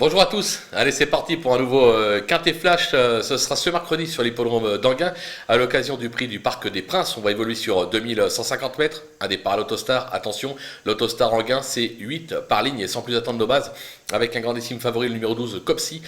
Bonjour à tous, allez c'est parti pour un nouveau Quintet Flash, ce sera ce mercredi sur l'hippodrome d'Anguin à l'occasion du prix du Parc des Princes. On va évoluer sur 2150 mètres, un départ à l'Autostar, attention, l'Autostar Anguin c'est 8 par ligne et sans plus attendre nos bases avec un grandissime favori le numéro 12 Copsy.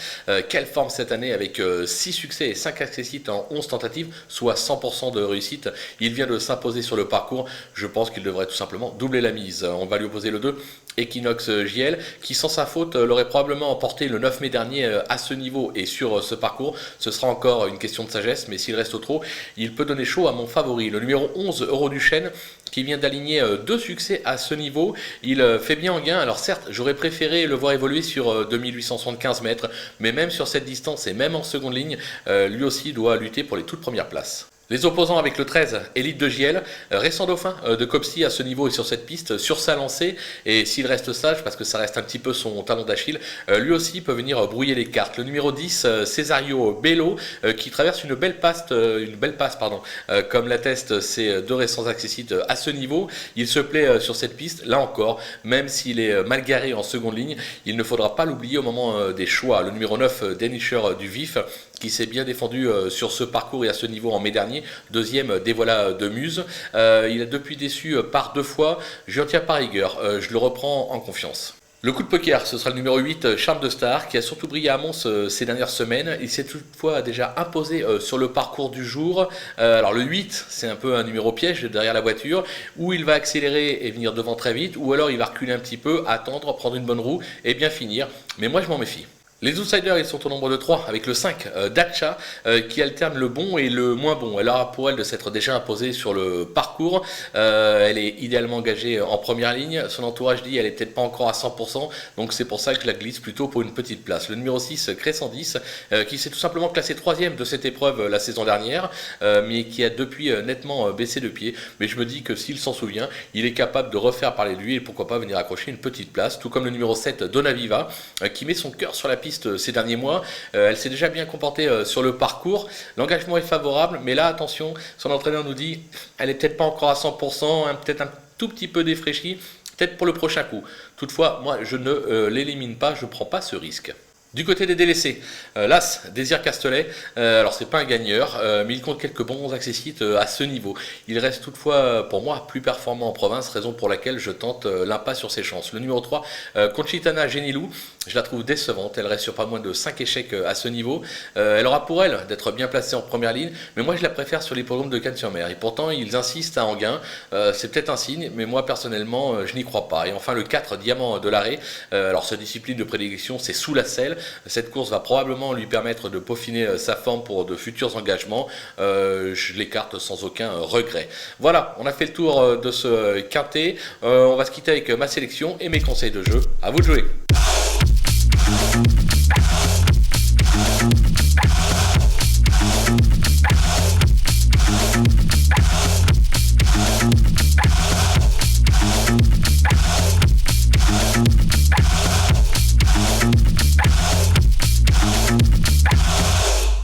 Quelle forme cette année avec 6 succès et 5 accessites en 11 tentatives, soit 100% de réussite. Il vient de s'imposer sur le parcours, je pense qu'il devrait tout simplement doubler la mise. On va lui opposer le 2. Equinox JL, qui sans sa faute l'aurait probablement emporté le 9 mai dernier à ce niveau et sur ce parcours. Ce sera encore une question de sagesse, mais s'il reste au trot, il peut donner chaud à mon favori. Le numéro 11, Euroduchesne, qui vient d'aligner 2 succès à ce niveau. Il fait bien en gain. Alors certes, j'aurais préféré le voir évoluer sur 2875 mètres, mais même sur cette distance et même en seconde ligne, lui aussi doit lutter pour les toutes premières places. Les opposants avec le 13, Élite de JL, récent dauphin de Copsy à ce niveau et sur cette piste, sur sa lancée, et s'il reste sage, parce que ça reste un petit peu son talon d'Achille, lui aussi peut venir brouiller les cartes. Le numéro 10, Cesario Bello, qui traverse une belle passe, comme l'attestent ses 2 récents accessites à ce niveau. Il se plaît sur cette piste, là encore, même s'il est mal garé en seconde ligne, il ne faudra pas l'oublier au moment des choix. Le numéro 9, Dénicheur du Vif, qui s'est bien défendu sur ce parcours et à ce niveau en mai dernier, deuxième des Voilà de Muse. Il a depuis déçu par 2 fois, je retiens par rigueur, je le reprends en confiance. Le coup de poker, ce sera le numéro 8, Charme de Star, qui a surtout brillé à Mons ces dernières semaines. Il s'est toutefois déjà imposé sur le parcours du jour. Alors le 8, c'est un peu un numéro piège derrière la voiture, où il va accélérer et venir devant très vite, ou alors il va reculer un petit peu, attendre, prendre une bonne roue et bien finir. Mais moi je m'en méfie. Les outsiders, ils sont au nombre de 3, avec le 5, Dacha, qui alterne le bon et le moins bon. Elle aura pour elle de s'être déjà imposée sur le parcours. Elle est idéalement engagée en première ligne. Son entourage dit qu'elle n'est peut-être pas encore à 100%, donc c'est pour ça que je la glisse plutôt pour une petite place. Le numéro 6, Crescent 10, qui s'est tout simplement classé 3e de cette épreuve la saison dernière, mais qui a depuis nettement baissé de pied. Mais je me dis que s'il s'en souvient, il est capable de refaire parler de lui et pourquoi pas venir accrocher une petite place. Tout comme le numéro 7, Donaviva, qui met son cœur sur la piste ces derniers mois. Elle s'est déjà bien comportée sur le parcours. L'engagement est favorable, mais là, attention, son entraîneur nous dit elle est peut-être pas encore à 100%, peut-être un tout petit peu défraîchie, peut-être pour le prochain coup. Toutefois, moi, je ne l'élimine pas, je ne prends pas ce risque. Du côté des délaissés, l'As, Désir Castelet, alors c'est pas un gagneur, mais il compte quelques bons accessites à ce niveau. Il reste toutefois, pour moi, plus performant en province, raison pour laquelle je tente l'impasse sur ses chances. Le numéro 3, Conchitana Genilou, je la trouve décevante, elle reste sur pas moins de 5 échecs à ce niveau. Elle aura pour elle d'être bien placée en première ligne, mais moi je la préfère sur l'hippodrome de Cannes-sur-Mer. Et pourtant, ils insistent à Anguin, c'est peut-être un signe, mais moi personnellement, je n'y crois pas. Et enfin, le 4, Diamant de l'Arrêt, alors sa discipline de prédilection, c'est sous la selle. Cette course va probablement lui permettre de peaufiner sa forme pour de futurs engagements. Je l'écarte sans aucun regret. Voilà, on a fait le tour de ce quintet. On va se quitter avec ma sélection et mes conseils de jeu. À vous de jouer.